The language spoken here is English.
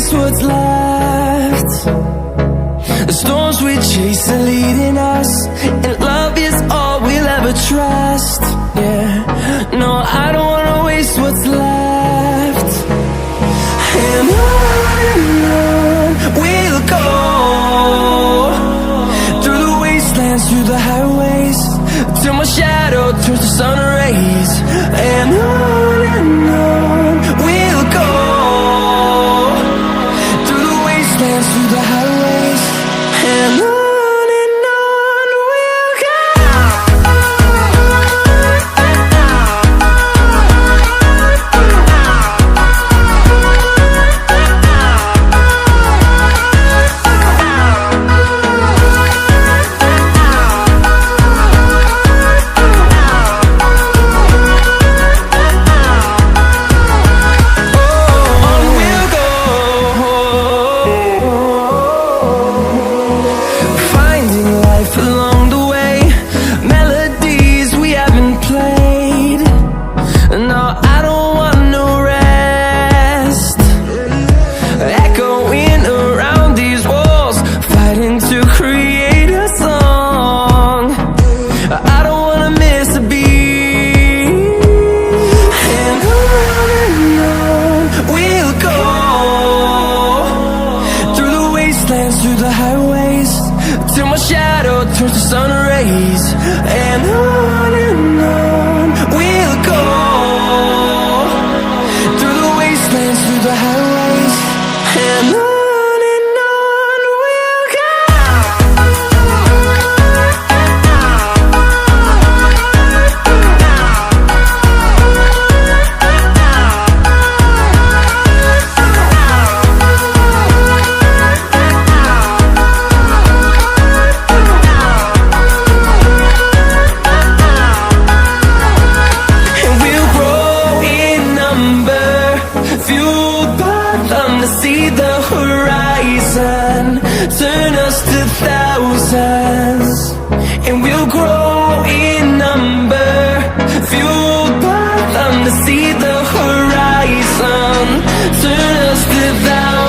waste what's left. The storms we chase are leading us, and love is all we'll ever trust. Yeah, no, I don't wanna waste what's left. And on we'll go, through the wastelands, through the highways, till my shadow turns to sun rays. And on we'll go, through the wastelands, through the highways, and on we'll go. Through the highways, till my shadow turns to sun rays. And on we'll go, through the wastelands, through the highways, and on we'll go. See the horizon, turn us to thousands, and we'll grow in number, fueled by them to see the horizon, turn us to thousands.